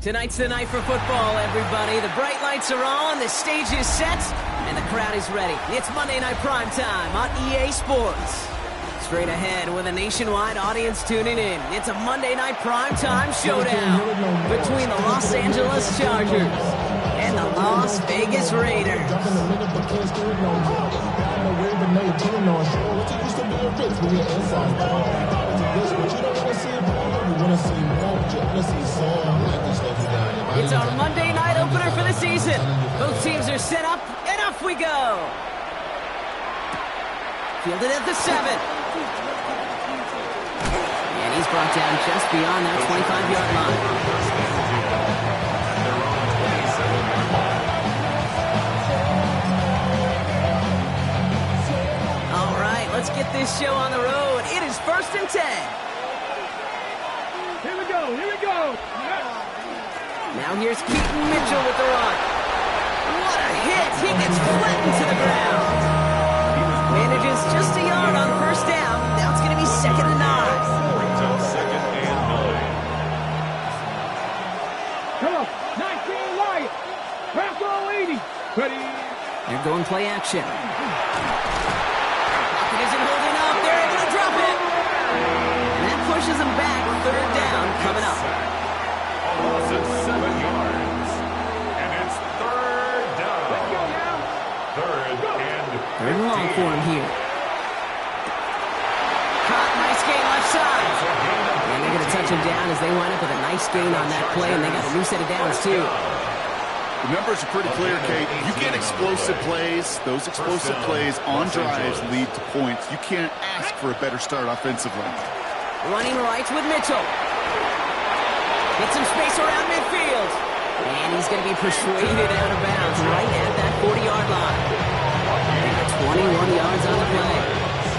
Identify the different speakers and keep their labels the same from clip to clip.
Speaker 1: Tonight's the night for football, everybody. The bright lights are on, the stage is set, and the crowd is ready. It's Monday Night Primetime on EA Sports. Straight ahead with a nationwide audience tuning in. It's a Monday Night Primetime showdown between the Los Angeles Chargers and the Las Vegas Raiders. It's our Monday night opener for the season. Both teams are set up, and off we go. Fielded at the 7. And he's brought down just beyond that 25-yard line. All right, let's get this show on the road. It is 1st and 10.
Speaker 2: Here we go, here we go.
Speaker 1: Now here's Keaton Mitchell with the run. What a hit! He gets flattened to the ground. Manages just a yard on first down. Now it's going to be 2nd and 9.
Speaker 2: Come on, 19 Lions. Pass all 80. Ready.
Speaker 1: They're going play action. Pocket isn't holding up. They're able to drop it. And that pushes them back. 3rd down coming up.
Speaker 3: Loss of 7 yards. And it's 3rd down.
Speaker 2: Let's go now.
Speaker 3: 3rd and
Speaker 1: long for him here. Caught, nice gain left side. And they're going to touch him down as they wind up with a nice gain on that play, and they got a new set of downs, too.
Speaker 4: The numbers are pretty clear, Kate. You get explosive plays. Those explosive plays on drives lead to points. You can't ask for a better start offensively.
Speaker 1: Running right with Mitchell. Get some space around midfield. And he's going to be persuaded out of bounds right at that 40-yard line. 21 yards on the play.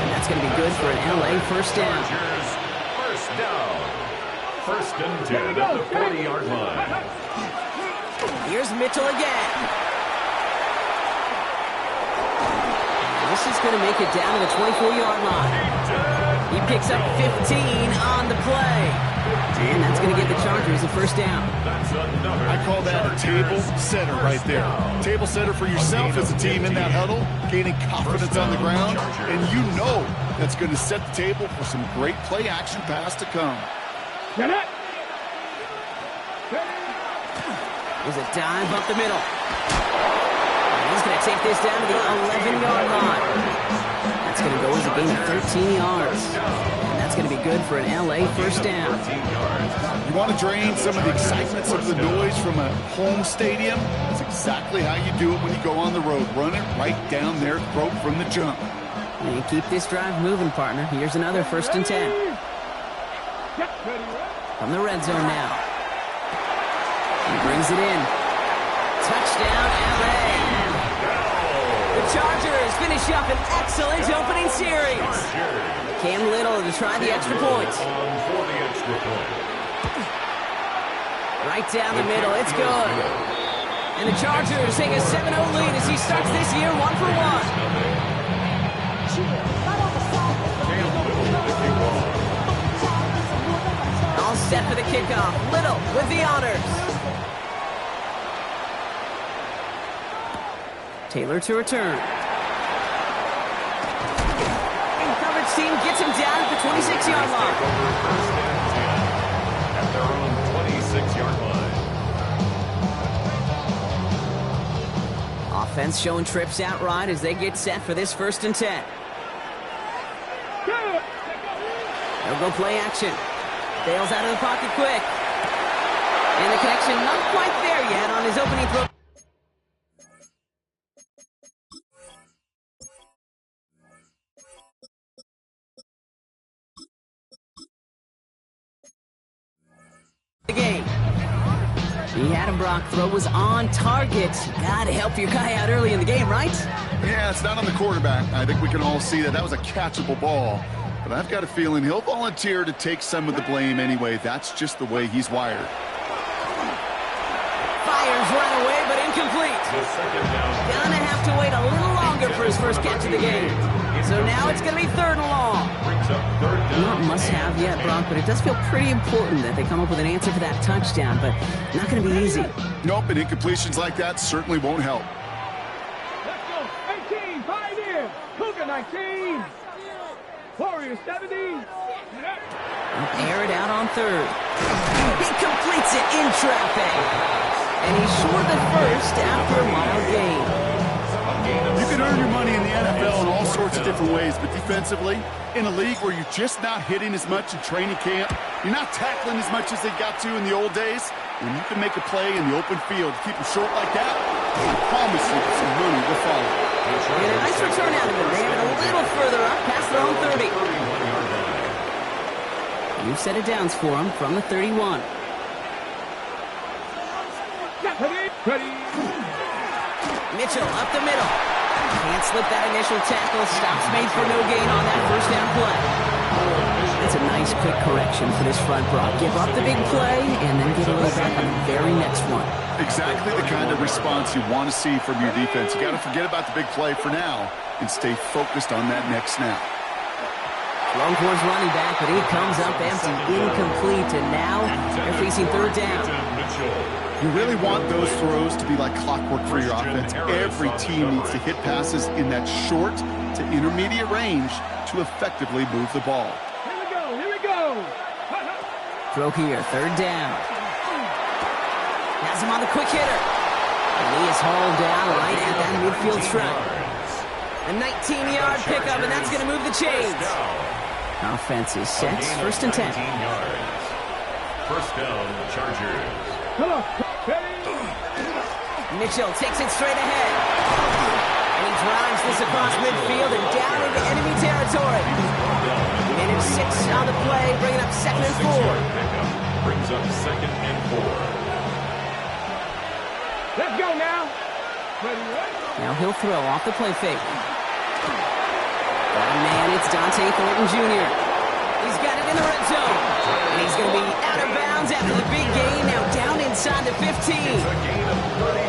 Speaker 1: And that's going to be good for an LA first down.
Speaker 3: First down. 1st and 10 at the 40-yard line.
Speaker 1: Here's Mitchell again. This is going to make it down to the 24-yard line. He picks up 15 on the play. And that's going to give the Chargers a first down.
Speaker 4: I call that a table setter right there. Table setter for yourself as a team in that huddle, gaining confidence on the ground, and you know that's going to set the table for some great play action pass to come.
Speaker 2: Get it.
Speaker 1: There's a dive up the middle. And he's going to take this down to the 11-yard line. That's going to go as a gain of 13 yards. And that's going to be good for an LA first down.
Speaker 4: You want to drain some of the excitement, some of the noise from a home stadium? That's exactly how you do it when you go on the road. Run it right down their throat from the jump.
Speaker 1: And keep this drive moving, partner. Here's another 1st and 10. From the red zone now. He brings it in. Touchdown, LA. The Chargers finish up an excellent opening series. Cam Little to try the extra point. Right down the middle, it's good. And the Chargers take a 7-0 lead as he starts this year 1 for 1. All set for the kickoff. Little with the honors. Taylor to return. And coverage team gets him down at the 26-yard line.
Speaker 3: At their own 26-yard line.
Speaker 1: Offense showing trips out right as they get set for this 1st and 10. They'll go play action. Bales out of the pocket quick. And the connection not quite there yet on his opening throw. The game. The Adam Brock throw was on target. Gotta help your guy out early in the game, right?
Speaker 4: Yeah, it's not on the quarterback. I think we can all see that was a catchable ball. But I've got a feeling he'll volunteer to take some of the blame anyway. That's just the way he's wired.
Speaker 1: Fires right away, but incomplete. Gonna have to wait a little longer for his first catch of the game. So now it's gonna be 3rd and long.
Speaker 3: brings up third down.
Speaker 1: Not must-have yet, Brock, but it does feel pretty important that they come up with an answer for that touchdown, but not going to be easy.
Speaker 4: Nope, and incompletions like that certainly won't help.
Speaker 2: Let's go. 18, Pioneer. Cougar 19. Warriors 70.
Speaker 1: Air it out on third. He completes it in traffic. And he's short of first after a mild gain.
Speaker 4: You can earn your money in the NFL in all sorts of different ways, but defensively, in a league where you're just not hitting as much in training camp, you're not tackling as much as they got to in the old days, when you can make a play in the open field, keep them short like that, I promise you some money will follow.
Speaker 1: And a nice return out of it. They have it a little further up past their own 30. New set of downs for him from the 31.
Speaker 2: Ready.
Speaker 1: Mitchell up the middle. Can't slip that initial tackle. Stops made for no gain on that first down play. It's a nice quick correction for this front, Brock. Give up the big play and then get a little back on the very next one.
Speaker 4: Exactly the kind of response you want to see from your defense. You got to forget about the big play for now and stay focused on that next snap.
Speaker 1: Longhorns running back, but he comes up empty, incomplete, and now they're facing third down.
Speaker 4: You really want those throws to be like clockwork for your offense. Every team needs to hit passes in that short to intermediate range to effectively move the ball.
Speaker 2: Here we go.
Speaker 1: Throw here, third down. Has him on the quick hitter. And he is hauled down right at that midfield stripe. A 19-yard pickup, and that's going to move the chains. Offense is set, first and 10.
Speaker 3: First down, Chargers.
Speaker 2: Come on. Ready.
Speaker 1: Mitchell takes it straight ahead. And he drives this across midfield and down into enemy territory. Minute 6 on the play, bringing up second and 4.
Speaker 3: Brings up second and 4.
Speaker 2: Let's go now. Ready.
Speaker 1: Now he'll throw off the play fake. Oh, man, it's Dante Thornton Jr. He's got it in the red zone. And he's going to be out of bounds after the big gain. Now down inside the 15.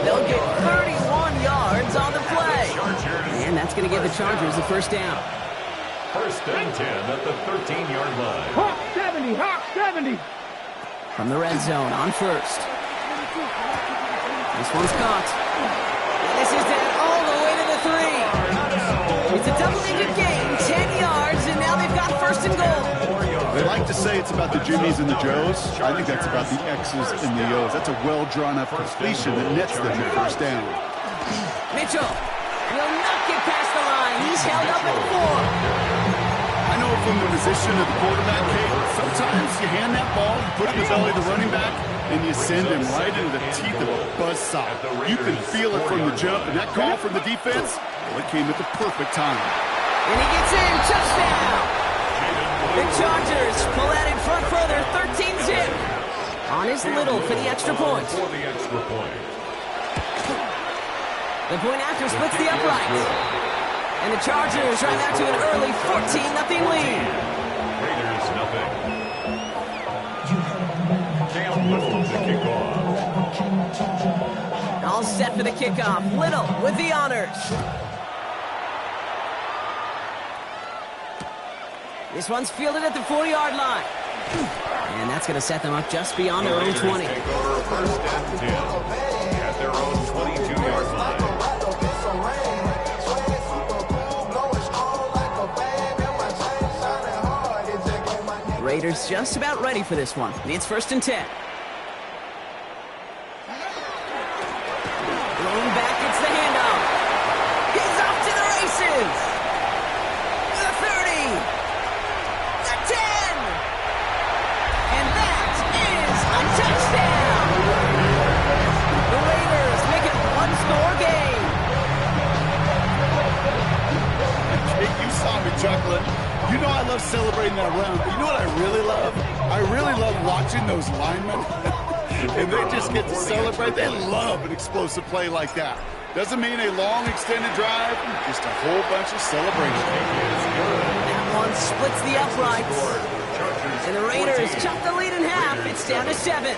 Speaker 1: They'll get 31 yards on the play. And that's going to give the Chargers the first down.
Speaker 3: First and 10 at the 13-yard line.
Speaker 2: Hawk 70. Hawk 70.
Speaker 1: From the red zone on first. This one's caught. And this is down all the way to the 3. It's a double-digit gain, 10 yards, and now they've got first and goal.
Speaker 4: They like to say it's about the Jimmies and the Joes. I think that's about the X's and the O's. That's a well-drawn-up completion that nets them the first down.
Speaker 1: Mitchell will not get past the line. He's held up at 4.
Speaker 4: I know from the position of the quarterback, Kate, sometimes you hand that ball, you put it in the belly of the running back, and you send him right into the teeth of a buzzsaw. You can feel it from the jump, and that call from the defense, well, it came at the perfect time.
Speaker 1: And he gets in, touchdown! The Chargers pull out in front further, 13-zip. On his little for the extra point.
Speaker 3: For the extra point.
Speaker 1: The point after splits the uprights. And the Chargers right out to an early 14-0 lead.
Speaker 3: Raiders nothing. Cam Little to kick off.
Speaker 1: All set for the kickoff. Little with the honors. This one's fielded at the 4-yard line. And that's going to set them up just beyond their own 20.
Speaker 3: Take over first and 10 at their own 22-yard line.
Speaker 1: Raiders just about ready for this one. It's first and 10. Rolling back, it's the handoff. He's off to the races. The 30. The 10. And that is a touchdown. The Raiders make it a one-score game.
Speaker 4: Kate, you saw me chuckling. You know I love celebrating that run, but you know what I really love? I really love watching those linemen, and they just get to celebrate. They love an explosive play like that. Doesn't mean a long extended drive, just a whole bunch of celebration.
Speaker 1: That one splits the uprights. And the Raiders chop the lead in half. It's down to 7.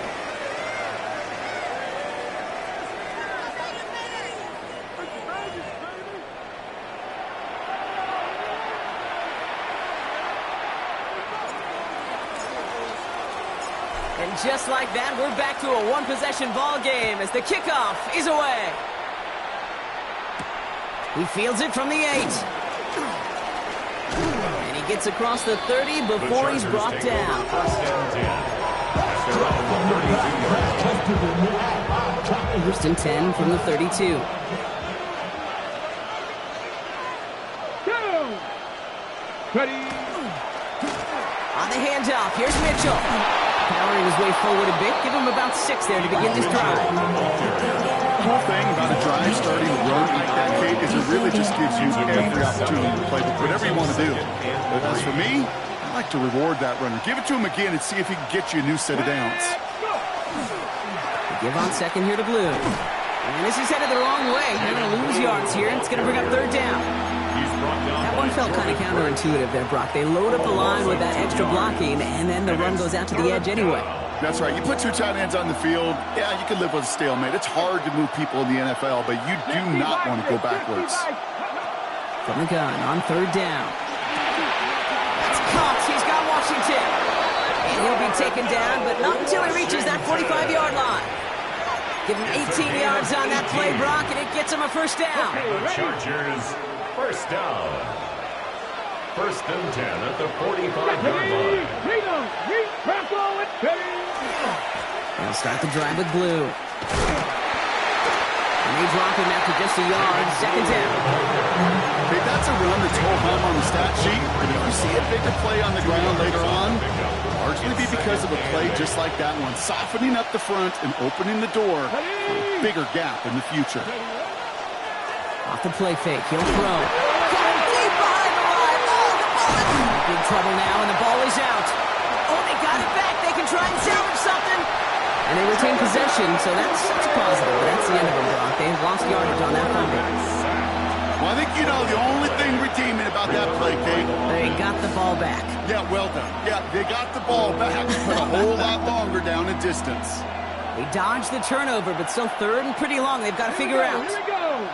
Speaker 1: And just like that, we're back to a one-possession ball game as the kickoff is away. He fields it from the 8. And he gets across the 30 before he's brought down. First and 10 from the 32.
Speaker 2: Ready.
Speaker 1: On the handoff, here's Mitchell. Powering his way forward a bit. Give him about 6 there to begin this drive.
Speaker 4: The whole thing about a drive starting to run like that, Kate, is it really just gives you every opportunity to play whatever you want to do. But as for me, I like to reward that runner. Give it to him again and see if he can get you a new set of downs.
Speaker 1: Give on second here to Blue. And this is headed the wrong way. They're going to lose yards here. It's going to bring up third down. That one felt kind of counterintuitive there, Brock. They load up the line with that extra blocking, and then the run goes out to the edge anyway.
Speaker 4: That's right. You put 2 tight ends on the field, yeah, you can live with a stalemate. It's hard to move people in the NFL, but you do not want to go backwards.
Speaker 1: From the gun on third down. That's Cox. He's got Washington. And he'll be taken down, but not until he reaches that 45-yard line. Give him 18 yards on that play, Brock, and it gets him a first down.
Speaker 3: The Chargers, first down. First and 10 at the 45-yard line.
Speaker 1: They'll start the drive with Blue. And they drop him after just a yard. Second down.
Speaker 4: Hey, that's a run that's ho hum on the stat sheet, but if you see a bigger play on the ground later on, largely be because of a play just like that one, softening up the front and opening the door for a bigger gap in the future.
Speaker 1: Off the play fake, he'll throw. Going deep behind the line. Oh, the ball is in big trouble now, and the ball is out. Oh, they got it back. They can try and salvage something. And they retain possession, so that's such a positive. But that's the end of them, Brock. They've lost yardage on that fumble.
Speaker 4: Well, I think you know the only thing redeeming about that play, Kate.
Speaker 1: They got the ball back.
Speaker 4: Yeah, well done. Yeah, they got the ball back, but a whole lot longer down in distance.
Speaker 1: They dodged the turnover, but still third and pretty long. They've got to figure out.
Speaker 2: Here we go.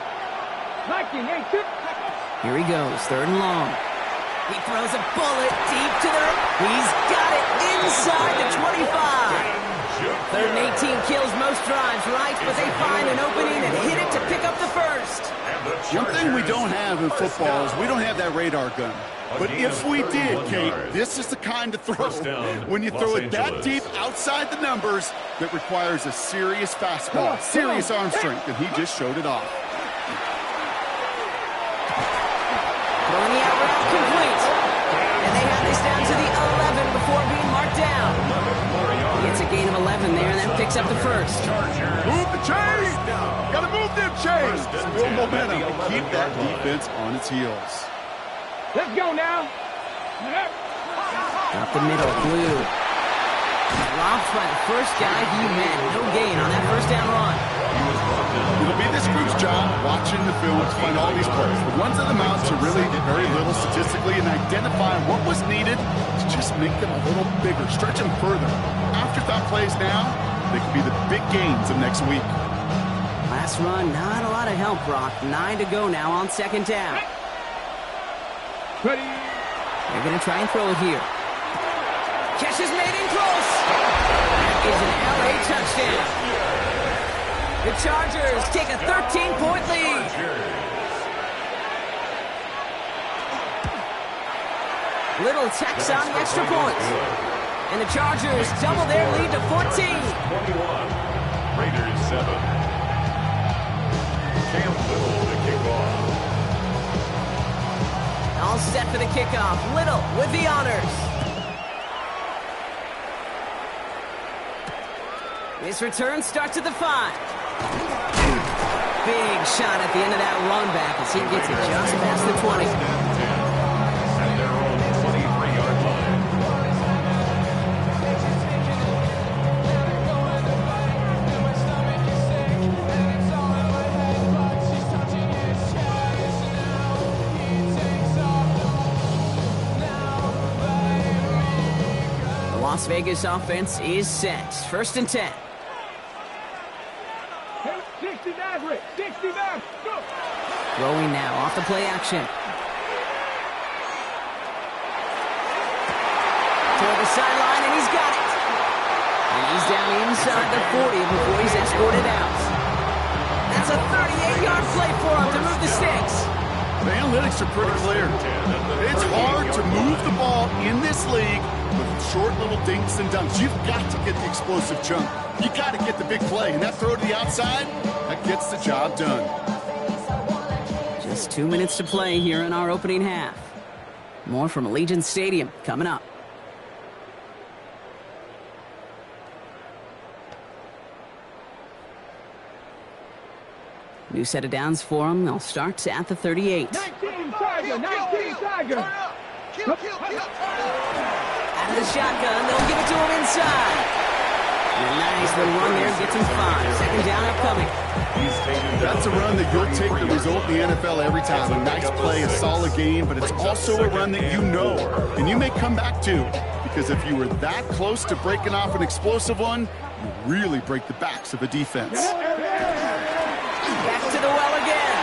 Speaker 1: Here he goes, third and long. He throws a bullet deep to the... He's got it inside the 25. Third and 18 kills most drives, right? But they find an opening and hit it to pick up the first.
Speaker 4: One thing we don't have in football is we don't have that radar gun. But if we did, Kate, this is the kind of throw when you throw it that deep outside the numbers that requires a serious fastball, serious arm strength, and he just showed it off.
Speaker 1: Throwing the out route complete. And they have this down to the 11 before being marked down. He gets a gain of 11 there, and that picks up the first.
Speaker 4: Move the chains! Gotta move them chains! Build momentum and keep that defense on its heels.
Speaker 2: Let's go now.
Speaker 1: Up the middle, Blue. Dropped by the first guy he met. No gain on that first down run.
Speaker 4: It'll be this group's job watching the film to find all these plays. The ones that amount to really very little statistically and identifying what was needed to just make them a little bigger, stretch them further. Afterthought plays now, they could be the big gains of next week.
Speaker 1: Last run, not a lot of help, Brock. 9 to go now on second down.
Speaker 2: Ready.
Speaker 1: They're going to try and throw it here. Catch is made in close. That is an LA touchdown. The Chargers take a 13-point lead. Little tax on the extra points. And the Chargers double their lead to 14.
Speaker 3: 21. Raiders 7. Cam Little to kick off.
Speaker 1: All set for the kickoff. Little with the honors. This return starts at the 5. Big shot at the end of that run back as he gets it just past the 20.
Speaker 3: At their own 23-yard line.
Speaker 1: The Las Vegas offense is set. First and 10.
Speaker 2: 60 back, Rick. 60 back. Go.
Speaker 1: Throwing now off the play action. Toward the sideline, and he's got it. And he's down inside the 40 before he's escorted out. That's a 38-yard play for him to move the sticks.
Speaker 4: The analytics are pretty clear. It's hard to move the ball in this league with short little dinks and dunks. You've got to get the explosive chunk. You got to get the big play. And that throw to the outside, that gets the job done.
Speaker 1: Just 2 minutes to play here in our opening half. More from Allegiant Stadium coming up. New set of downs for him. They'll start at the 38.
Speaker 2: 19 Tiger, 19 Tiger.
Speaker 1: Out of the shotgun, they'll give it to him inside. And a nice little run there gets him 5. Second down upcoming.
Speaker 4: That's a run that you'll take the result in the NFL every time. A nice play, a solid game, but it's also a run that you know and you may come back to. Because if you were that close to breaking off an explosive one, you really break the backs of a defense.
Speaker 1: Back to the well again.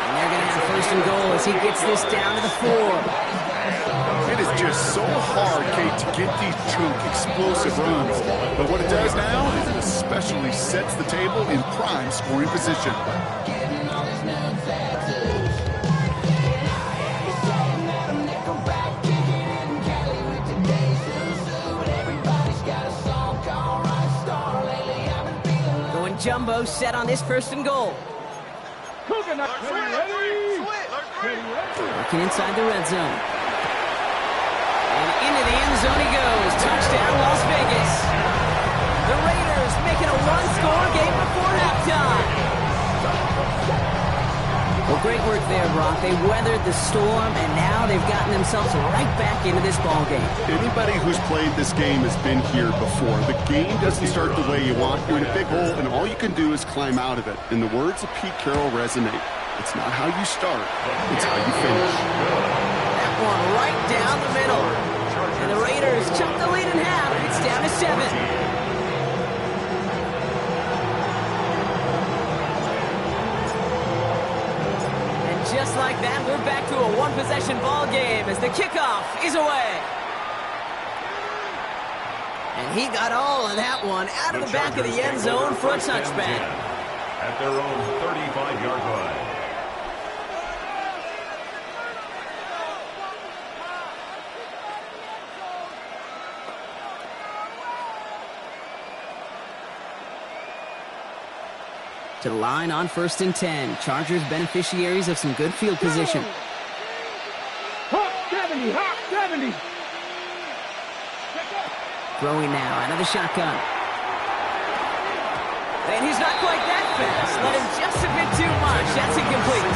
Speaker 1: And they're going to have first and goal as he gets this down to the 4.
Speaker 4: It is just so hard, Kate, to get these chunk explosive runs. But what it does now is it especially sets the table in prime scoring position.
Speaker 1: Going jumbo set on this first and goal. Working inside the red zone. And into the end zone he goes. Touchdown, Las Vegas. The Raiders making a one-score game before halftime. Well, great work there, Brock. They weathered the storm, and now they've gotten themselves right back into this ball game.
Speaker 4: Anybody who's played this game has been here before. The game doesn't start the way you want. You're in a big hole, and all you can do is climb out of it. And the words of Pete Carroll resonate. It's not how you start, it's how you finish.
Speaker 1: That one right down the middle. And the Raiders chop the lead in half. It's down to 7. Just like that, we're back to a one-possession ball game as the kickoff is away. And he got all of that one out of the back of the end zone for a touchback.
Speaker 3: At their own 35-yard line.
Speaker 1: To the line on 1st and 10. Chargers beneficiaries of some good field position.
Speaker 2: Hawk 70, Hawk 70.
Speaker 1: Throwing now out of the shotgun. And he's not quite that fast. Let him just a bit too much. That's incomplete.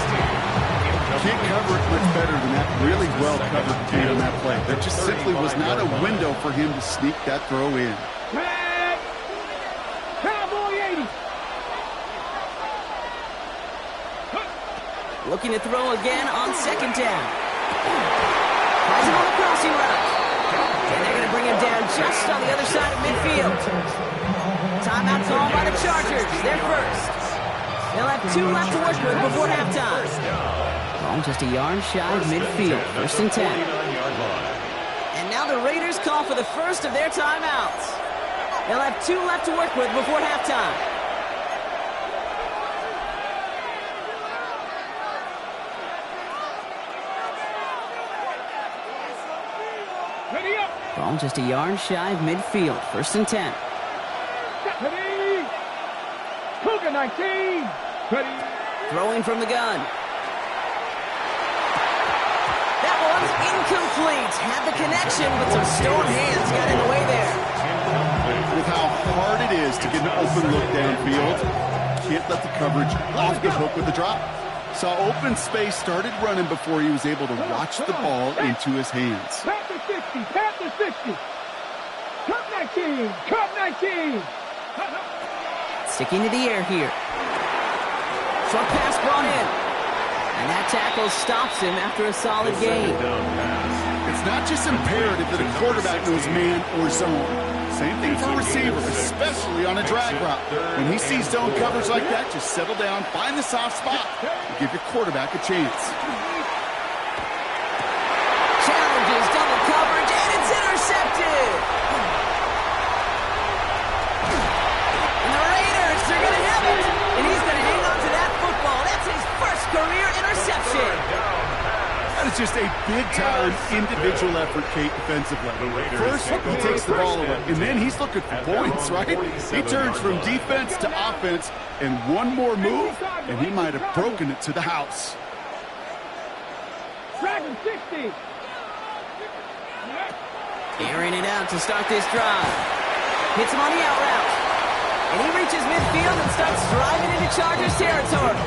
Speaker 4: Can't cover it much better than that. Really well covered on that play. There just simply was not a window for him to sneak that throw in.
Speaker 2: Cowboy 80.
Speaker 1: Looking to throw again on 2nd down. Tries it on the crossing route. And they're going to bring him down just on the other side of midfield. Timeout called by the Chargers. They're first. They'll have 2 left to work with before halftime. Ball just a yard shy of midfield. 1st and 10. And now the Raiders call for the first of their timeouts. They'll have 2 left to work with before halftime.
Speaker 2: Ready up.
Speaker 1: Ball just a yard shy of midfield. 1st and 10.
Speaker 2: Ready. Cougar 19. Ready.
Speaker 1: Throwing from the gun. That one's incomplete. Had the connection, but some stone hands got in the way there.
Speaker 4: With how hard it is to get an open look downfield, can't let the coverage off the hook with the drop. Saw open space, started running before he was able to watch the ball into his hands.
Speaker 2: Panther 60, Panther 60. Cup 19, Cup 19.
Speaker 1: Sticking to the air here. Short pass brought in. And that tackle stops him after a solid gain.
Speaker 4: It's not just imperative that a quarterback knows man or zone. Same thing for a receiver, especially on a drag route. When he sees zone coverage like that, just settle down, find the soft spot, and give your quarterback a chance.
Speaker 1: Challenges double coverage, and it's intercepted.
Speaker 4: just a big-time individual effort, Kate, defensively. First, he takes the ball away, and then he's looking for points, right? He turns from defense to offense, and one more move, and he might have broken it to the house.
Speaker 2: Dragon 60.
Speaker 1: Airing it out to start this drive. Hits him on the out route. And he reaches midfield and starts driving into Chargers territory.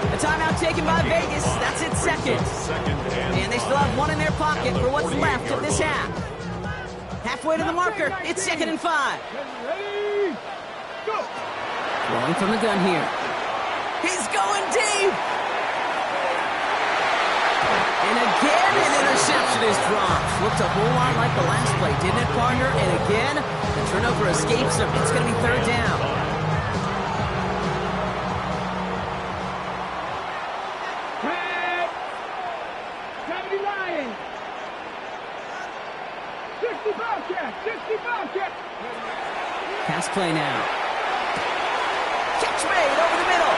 Speaker 1: A timeout taken by Vegas. That's its second. And they still have one in their pocket for what's left of this half. Halfway to the marker. It's 2nd and 5.
Speaker 2: Ready, go.
Speaker 1: Rolling from the gun here. He's going deep. And again, an interception is dropped. Looked a whole lot like the last play, didn't it, partner? And again, the turnover escapes him. It's going to be 3rd down.
Speaker 2: Red. 70 Lions. 60 Bobcat. 60 Bobcat.
Speaker 1: Pass play now. Catch made over the middle.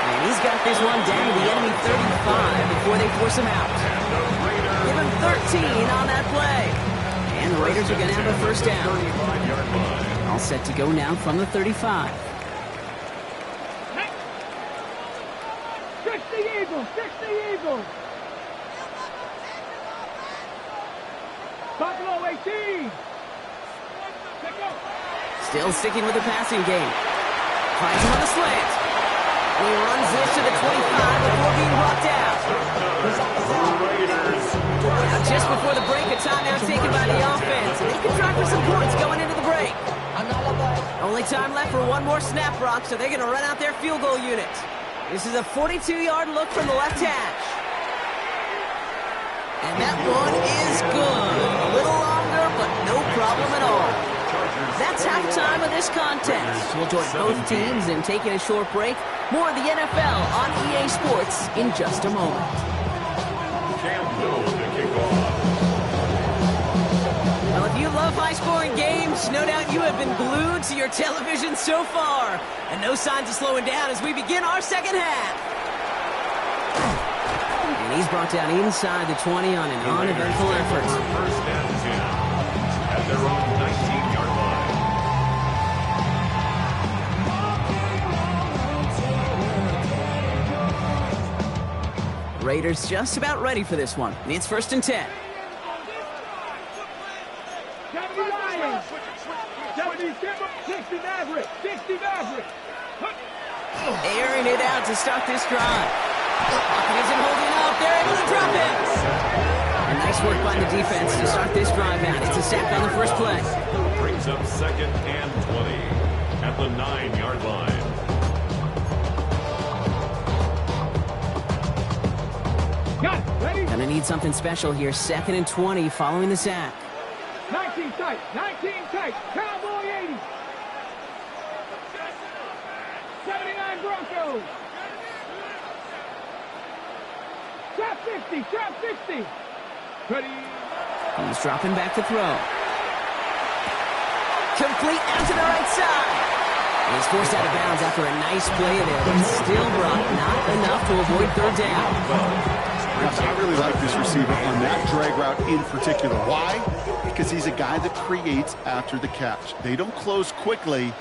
Speaker 1: And he's got this one down to the enemy 35 before they force him out. Give him 13 on that play. And the Raiders are going to have a 1st down. All set to go now from the 35.
Speaker 2: 60 Eagles. 60 Eagles. Buffalo 18.
Speaker 1: Still sticking with the passing game. Finds him on the slant. He runs this to the 25 before being brought down. Now just before the break, a timeout taken by the offense. They can try for some points going into the break. Only time left for one more snap, Brock, so they're going to run out their field goal unit. This is a 42-yard look from the left hash. And that one is good. A little longer, but no problem at all. That's halftime of this contest. We'll join both teams in taking a short break. More of the NFL on EA Sports in just a moment.
Speaker 3: Cam Newton to kick off.
Speaker 1: Well, if you love high-scoring games, no doubt you have been glued to your television so far. And no signs of slowing down as we begin our second half. And he's brought down inside the 20 on an uneventful effort.
Speaker 3: 1st and 10 at their own 19-yard line.
Speaker 1: Raiders just about ready for this one. It's 1st and 10.
Speaker 2: 70 Lions. 70 Timber. 60 Maverick. 60 Maverick.
Speaker 1: Airing it out to start this drive. Pocket isn't holding up. They're able to drop it. And nice work by the defense to start this drive out. It's a sack on the first play.
Speaker 3: Brings up 2nd and 20 at the 9-yard line.
Speaker 2: Ready?
Speaker 1: Gonna need something special here. 2nd and 20 following the sack.
Speaker 2: 19 tight. 19 tight. Cowboy 80. 79 Broncos. Trap 50. Trap 50. Ready?
Speaker 1: He's dropping back to throw. Complete out to the right side. He's forced out of bounds after a nice play there, but still brought not enough to avoid 3rd down.
Speaker 4: I really like this receiver on that drag route in particular. Why? Because he's a guy that creates after the catch. They don't close quickly.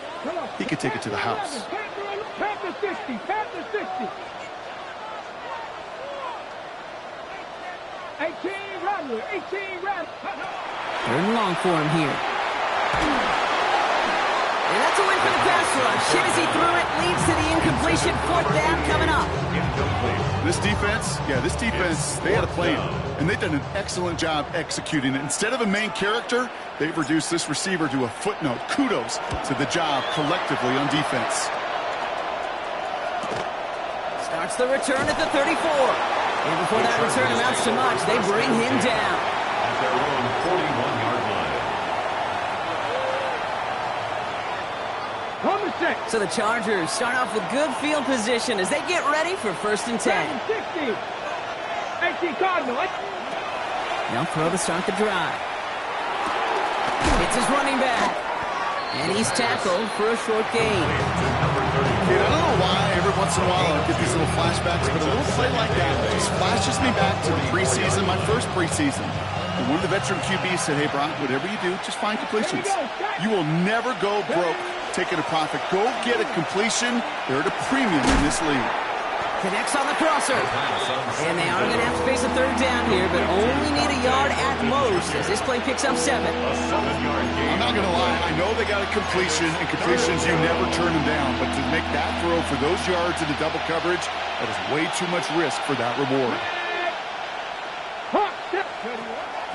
Speaker 4: He could take it to the house.
Speaker 2: Panther 60. Panther 60. 18 Rattler. 18 Rattler.
Speaker 1: 3rd and long for him here. And that's a win for the pass rush. Hit as he threw it, leads to the incompletion. 4th down coming up.
Speaker 4: This defense, they had a plan, and they've done an excellent job executing it. Instead of a main character, they've reduced this receiver to a footnote. Kudos to the job collectively on defense.
Speaker 1: Starts the return at the 34. And before that return amounts to much, they bring him down.
Speaker 3: At their own 41-yard line.
Speaker 1: So the Chargers start off with good field position as they get ready for 1st and 10.
Speaker 2: 60. 18 Cardinal.
Speaker 1: They'll throw to start the drive. It's his running back. And And he's tackled for a short gain.
Speaker 4: Kid, I don't know why every once in a while I get these little flashbacks, but a little play like that just flashes me back to the preseason, my first preseason. And one of the veteran QBs said, hey, Brock, whatever you do, just find completions. You will never go broke taking a profit. Go get a completion. They're at a premium in this league.
Speaker 1: Connects on the crosser. And they are going to have to face a third down here, but only need a yard at most as this play picks up 7.
Speaker 4: I'm not going to lie. I know they got a completion, and completions, you never turn them down. But to make that throw for those yards in the double coverage, that is way too much risk for that reward.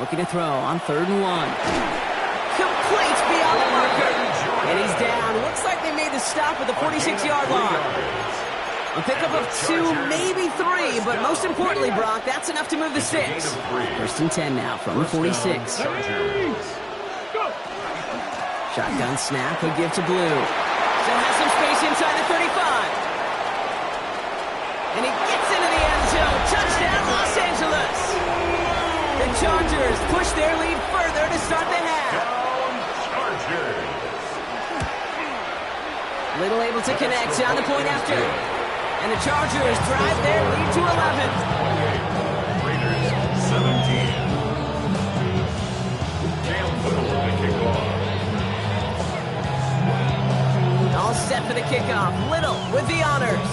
Speaker 1: Looking to throw on 3rd and 1. Complete beyond the marker. And he's down. Looks like they made the stop at the 46-yard line. A pickup of 2, maybe 3, but most importantly, Brock, that's enough to move the 6. 1st and 10 now from the 46. Shotgun snap, he'll give to Blue. Still has some space inside the 35. And he gets into the end zone. Touchdown, Los Angeles. The Chargers push their lead further to start the half. Little able to connect on the point after. And the Chargers drive their lead to 11.
Speaker 3: Raiders 17. Cam Little to kick off.
Speaker 1: All set for the kickoff. Little with the honors.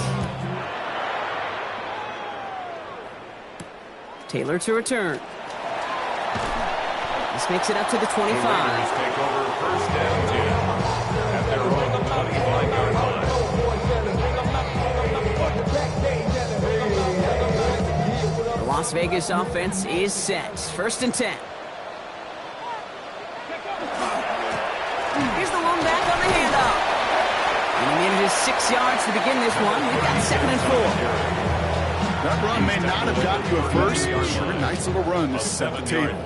Speaker 1: Taylor to return. This makes it up to the 25.
Speaker 3: The Raiders take over 1st and 10 at their own 25-yard line.
Speaker 1: The Las Vegas offense is set. 1st and 10. Here's the lone back on the handoff. And he needed his 6 yards to begin this one. We've got 2nd and 4.
Speaker 4: That run may not have gotten you a first, but sure, a nice little run to set the table.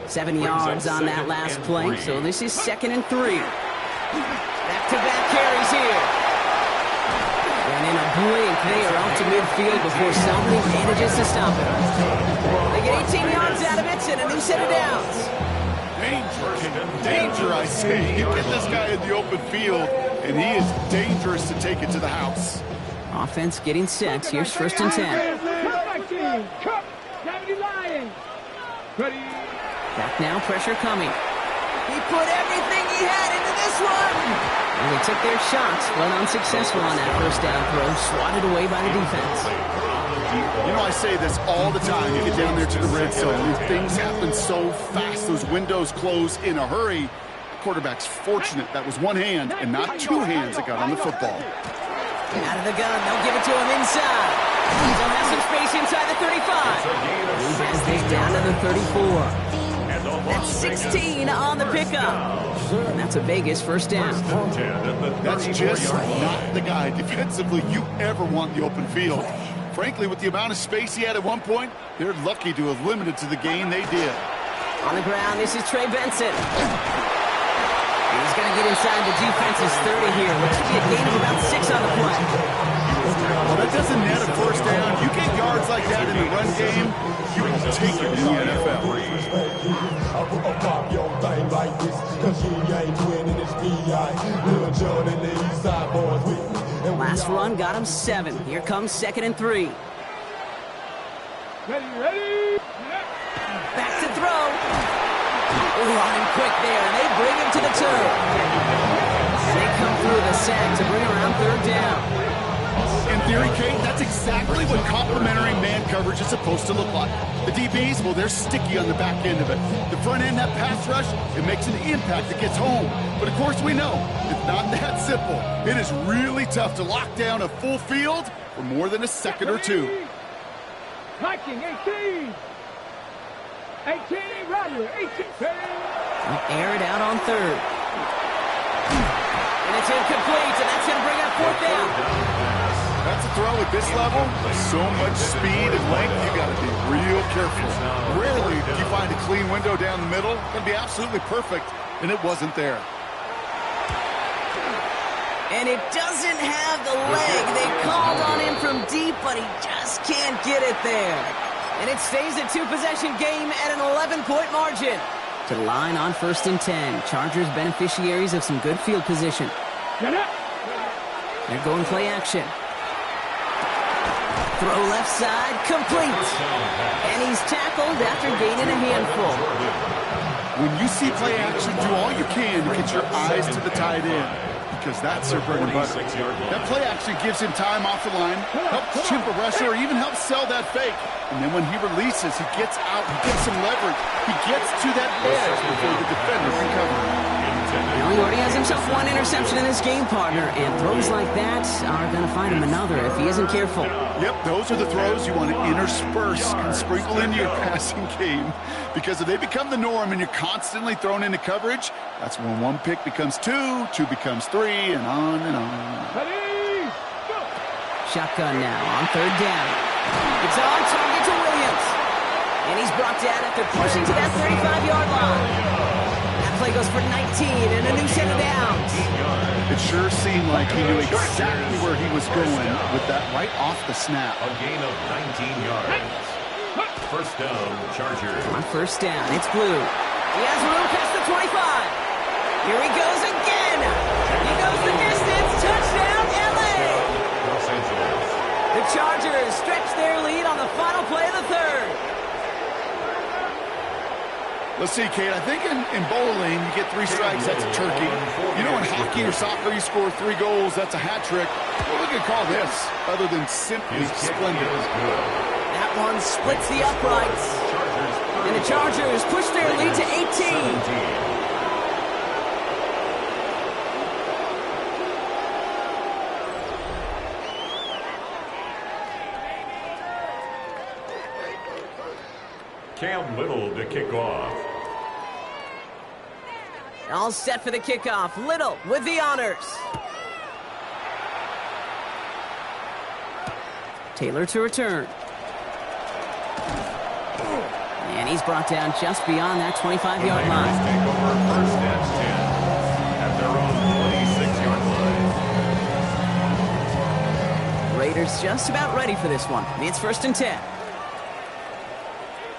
Speaker 1: 7 yards on that last play, so this is 2nd and 3. Back-to-back carries here. And in a blink, they are out to midfield before somebody manages to stop it. They get 18 yards out of it and a new set of downs.
Speaker 4: Danger, I say. You get this guy in the open field, and he is dangerous to take it to the house.
Speaker 1: Offense getting set. Here's 1st and 10. Back now, pressure coming. He put everything he had into this one. And they took their shots, but unsuccessful on that 1st down throw, swatted away by the defense.
Speaker 4: You know, I say this all the time. You get down there to the red zone, and things happen so fast. Those windows close in a hurry. The quarterback's fortunate that was one hand and not 2 hands that got on the football.
Speaker 1: Out of the gun, they'll give it to him inside. He'll have some space inside the 35. He has this down to the 34. That's 16 on the pickup. And that's a Vegas 1st down.
Speaker 4: That's just not the guy defensively you ever want in the open field. Frankly, with the amount of space he had at one point, they're lucky to have limited to the gain they did.
Speaker 1: On the ground, this is Trey Benson. He's going to get inside the defense's 30 here. Looks to be a gain of about 6 on the play.
Speaker 4: Well, that doesn't net a 1st down. You get yards like that in the run game, you can take it in the NFL.
Speaker 1: Last run got him 7. Here comes 2nd and 3.
Speaker 2: Ready.
Speaker 1: Back to throw. Ooh, on him quick there, and they bring him to the turf. And they come through the sack to bring around 3rd down.
Speaker 4: In theory, Kate, that's exactly what complementary man coverage is supposed to look like. The DBs, well, they're sticky on the back end of it. The front end, that pass rush, it makes an impact that gets home. But of course we know, it's not that simple. It is really tough to lock down a full field for more than a second or 2.
Speaker 2: Viking 18. 18, Roger, 18.
Speaker 1: Air it out on 3rd. And it's incomplete, and that's going to bring up 4th down.
Speaker 4: That's a throw at this level. So much speed and length, you got to be real careful. Rarely do you find a clean window down the middle. It'd be absolutely perfect, and it wasn't there.
Speaker 1: And it doesn't have the leg. They called on him from deep, but he just can't get it there. And it stays a 2-possession game at an 11-point margin. to the line on 1st and 10. Chargers beneficiaries of some good field position.
Speaker 2: Get up.
Speaker 1: They're going play action. Throw left side, complete. And he's tackled after gaining a handful.
Speaker 4: When you see play action, do all you can to get your eyes to the tight end, because that's their bread and butter. That play action gives him time off the line, helps chip a rusher, or even helps sell that fake. And then when he releases, he gets out, he gets some leverage. He gets to that edge before the defender can cover.
Speaker 1: Now he already has himself one interception in this game, partner, and throws like that are going to find him another if he isn't careful.
Speaker 4: Yep, those are the throws you want to intersperse and sprinkle into your passing game, because if they become the norm and you're constantly thrown into coverage, that's when one pick becomes two, two becomes three, and on and on.
Speaker 2: Ready, go.
Speaker 1: Shotgun now on 3rd down. It's on target to Williams. And he's brought down after pushing to that 35-yard line. That play goes for 19 and a new set of downs.
Speaker 4: It sure seemed like he knew exactly where he was going with that right off the snap.
Speaker 3: A gain of 19 yards. First down, Chargers.
Speaker 1: On 1st down, it's Blue. He has room past the 25. Here he goes again. He goes the distance. Touchdown, LA.
Speaker 3: Los Angeles.
Speaker 1: The Chargers stretch their lead on the final play of the 3rd.
Speaker 4: Let's see, Kate. I think in bowling, you get 3 strikes, that's a turkey. You know, in hockey or soccer, you score 3 goals, that's a hat trick. What we could call this, other than simply splendid?
Speaker 1: That one splits the uprights. And the Chargers push their lead to 18.
Speaker 3: Cam Little to kick off.
Speaker 1: All set for the kickoff. Little with the honors. Taylor to return. And he's brought down just beyond that 25-yard line.
Speaker 3: Take over 1st and 10 at their own 26-yard line.
Speaker 1: Raiders just about ready for this one. It's 1st and 10.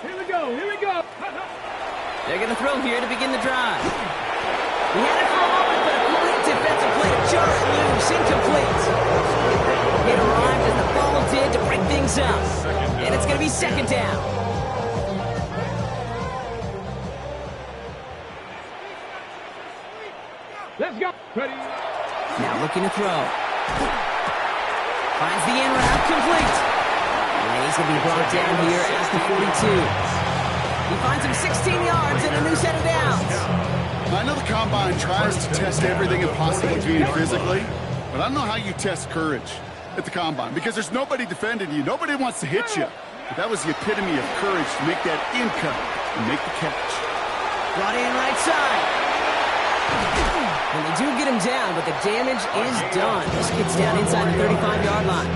Speaker 2: Here we go, here we go.
Speaker 1: They're going to throw here to begin the drive. He had it for a moment, but a great defensive play to jar it loose, incomplete. It arrived as the ball did to break things up. And it's going to be 2nd down.
Speaker 2: Let's go. Ready.
Speaker 1: Now looking to throw. Finds the in route, complete. And he's going to be brought down here at the 42. He finds him 16 yards and a new set of downs.
Speaker 4: I know the Combine tries to test everything it possibly can physically, but I don't know how you test courage at the Combine, because there's nobody defending you. Nobody wants to hit you. But that was the epitome of courage to make that in cut and make the catch.
Speaker 1: Brought in right side. And they do get him down, but the damage is done. This gets down inside the 35-yard line.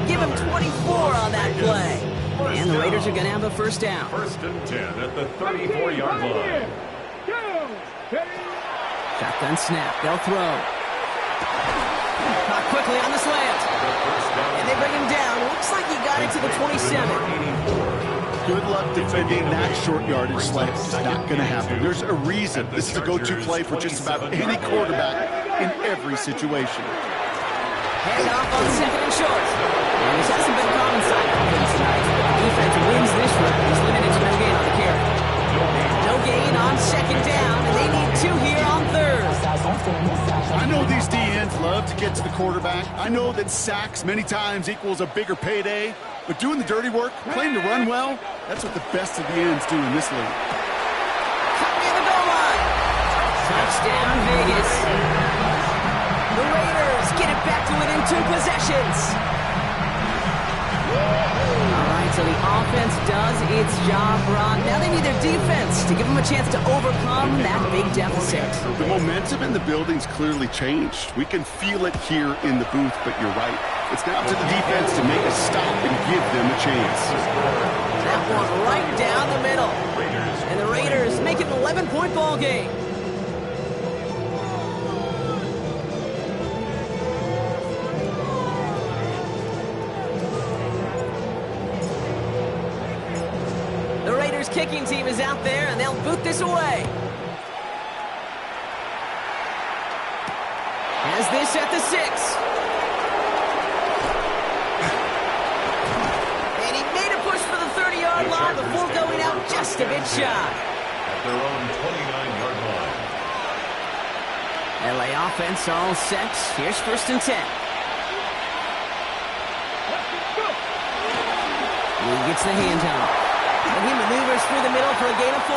Speaker 1: Give him 24 on that play. And the Raiders are going to have a 1st down.
Speaker 3: 1st and 10 at the 34-yard line.
Speaker 2: Go. Ready.
Speaker 1: Shotgun snap. They'll throw. Caught quickly on the slant. And they bring him down. Looks like he got it to the 27.
Speaker 4: Good luck defending that short yardage slant. It's not going to happen. There's a reason. This is a go-to play for just about any quarterback in every situation.
Speaker 1: Hand off on 2nd and short. And this hasn't been a common sight tonight. The defense wins this run. He's limited to no gain on the carry. No gain on 2nd down, and they need 2 here on 3rd.
Speaker 4: I know these DNs love to get to the quarterback. I know that sacks many times equals a bigger payday, but doing the dirty work, playing to run well, that's what the best of the ends do in this league.
Speaker 1: Cut near the goal line. Touchdown, Vegas. The Raiders get it back to within 2 possessions. All right, so the offense does its job, Ron. Now they need their defense to give them a chance to overcome that big deficit.
Speaker 4: The momentum in the building's clearly changed. We can feel it here in the booth, but you're right. It's now to the defense to make a stop and give them a chance.
Speaker 1: That one right down the middle. And the Raiders make it an 11-point ball game. kicking team is out there, and they'll boot this away. Has this at the 6. And he made a push for the 30-yard line before going out just a bit shy.
Speaker 3: At their own 29-yard line.
Speaker 1: LA offense all set. Here's 1st and 10. He gets the handoff. And he maneuvers through the middle for a gain of 4.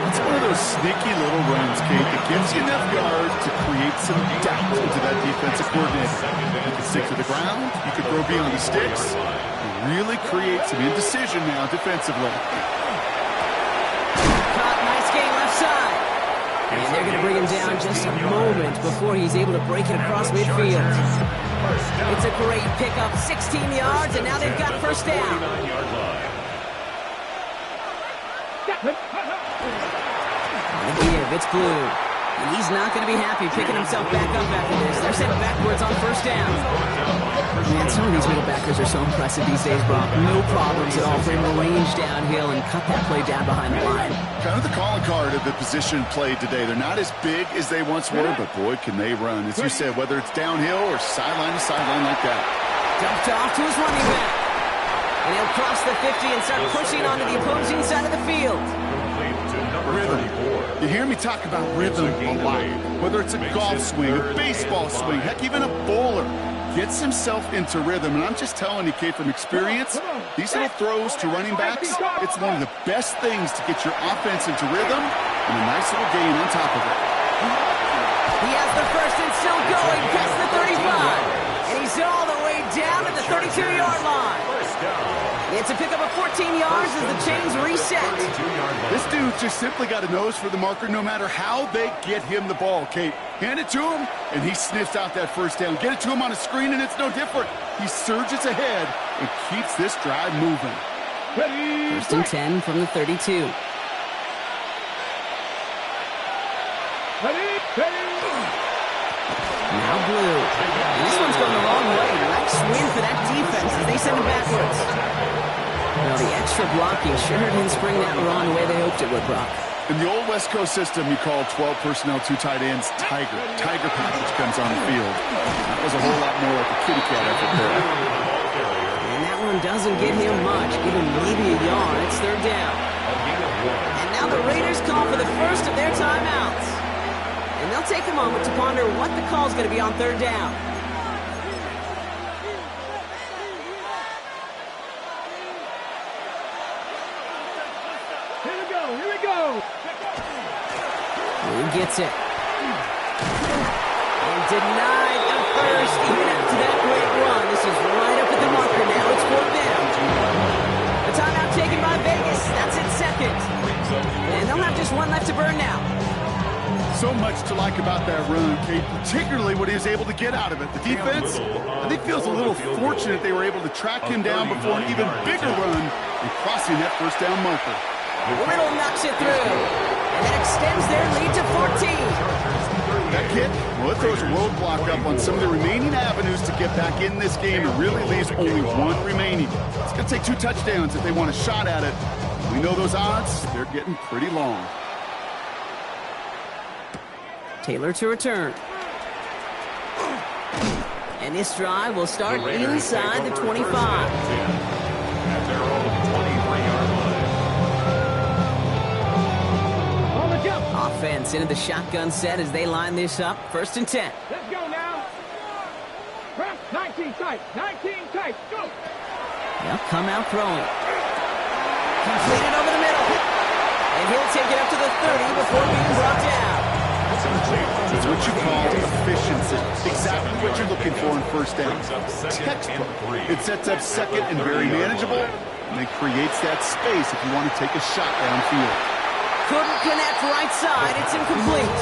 Speaker 4: It's one of those sneaky little runs, Kate, that gives you enough yards to create some doubt into that defensive coordinator. You can stick to the ground. You can throw beyond the sticks. Really create some indecision now defensively.
Speaker 1: Caught, nice gain left side. And they're going to bring him down just a moment before he's able to break it across midfield. It's a great pickup, 16 yards, and now they've got 1st down. On the give, it's Blue. And he's not going to be happy picking himself back up after this. They're sent backwards on 1st down. Man, some of these middle backers are so impressive these days, Brock. No problems at all for him to range downhill and cut that play down behind the line.
Speaker 4: Kind of the calling card of the position played today. They're not as big as they once were, but boy, can they run. As you said, whether it's downhill or sideline to sideline like that.
Speaker 1: Dumped off to his running back. And he'll cross the 50 and start pushing onto the opposing side of the field.
Speaker 4: Rhythm. You hear me talk about rhythm a lot. Whether it's a golf swing, a baseball swing, heck, even a bowler gets himself into rhythm. And I'm just telling you, Kate, from experience, these little throws to running backs, it's one of the best things to get your offense into rhythm and a nice little gain on top of it.
Speaker 1: He has the 1st and still going past the 35. And he's all the way down at the 32-yard line. It's a pickup of 14 yards as the chains reset.
Speaker 4: This dude just simply got a nose for the marker no matter how they get him the ball, Kate. Hand it to him, and he sniffs out that 1st down. Get it to him on a screen, and it's no different. He surges ahead and keeps this drive moving.
Speaker 1: 1st and 10 from the 32. Now Blue. And this one's going the wrong way. Nice win for that defense as they send it backwards. Now the extra blocking sure didn't spring that run the way they hoped it would, Brock.
Speaker 4: In the old West Coast system, you called 12 personnel, 2 tight ends, Tiger. Tiger package comes on the field. That was a whole lot more like a kitty cat effort there.
Speaker 1: And that one doesn't get him much. Give him maybe a yard. It's 3rd down. And now the Raiders call for the first of their timeouts. And they'll take a moment to ponder what the call's going to be on 3rd down.
Speaker 2: Here we go.
Speaker 1: Who gets it? And denied the 1st, even after that great run. This is right up at the marker now. It's 4th down. The timeout taken by Vegas. That's its 2nd. And they'll have just one left to burn now.
Speaker 4: So much to like about that run, Kate, particularly what he was able to get out of it. The defense, I think, feels a little fortunate they were able to track him down before an even bigger run and crossing that 1st down marker.
Speaker 1: Little knocks it through, and that extends their lead to 14.
Speaker 4: That kick, well, it throws a roadblock up on some of the remaining avenues to get back in this game. It really leaves only one remaining. It's going to take 2 touchdowns if they want a shot at it. We know those odds, they're getting pretty long.
Speaker 1: Taylor to return. And this drive will start inside the 25.
Speaker 3: At their own 23-yard line.
Speaker 2: On the jump.
Speaker 1: Offense into the shotgun set as they line this up. 1st and 10.
Speaker 2: Let's go now. Press 19 tight. 19 tight. Go.
Speaker 1: They'll come out throwing. Completed over the middle. And he'll take it up to the 30 before being brought down.
Speaker 4: It's what you call efficiency. Exactly what you're looking for in 1st down. Textbook. It sets up 2nd and very manageable, and it creates that space if you want to take a shot downfield.
Speaker 1: Couldn't connect right side. It's incomplete.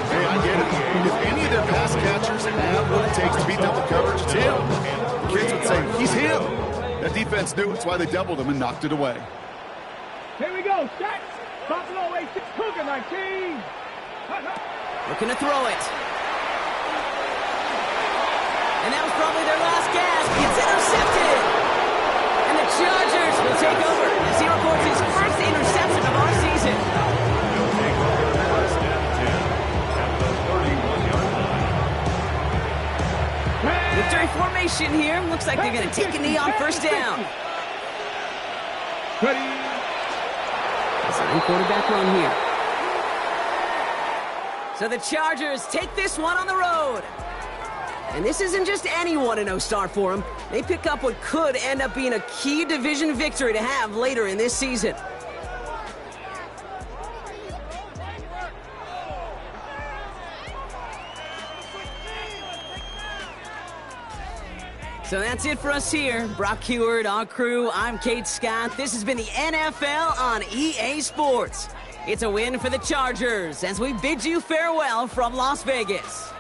Speaker 4: Hey, I get it. If any of their pass catchers have what it takes to beat double coverage, it's him. The kids would say, he's him. That defense knew it's why they doubled him and knocked it away.
Speaker 2: Here we go. Set. Buffalo 86. Cougar 19.
Speaker 1: Looking to throw it. And that was probably their last gasp. It's intercepted. And the Chargers will take over as he records formation here. Looks like they're going to take a knee on first down.
Speaker 2: Ready.
Speaker 1: Design quarterback run here. So the Chargers take this one on the road. And this isn't just any 1-0 start for them. They pick up what could end up being a key division victory to have later in this season. So that's it for us here. Brock Huard, our crew, I'm Kate Scott. This has been the NFL on EA Sports. It's a win for the Chargers as we bid you farewell from Las Vegas.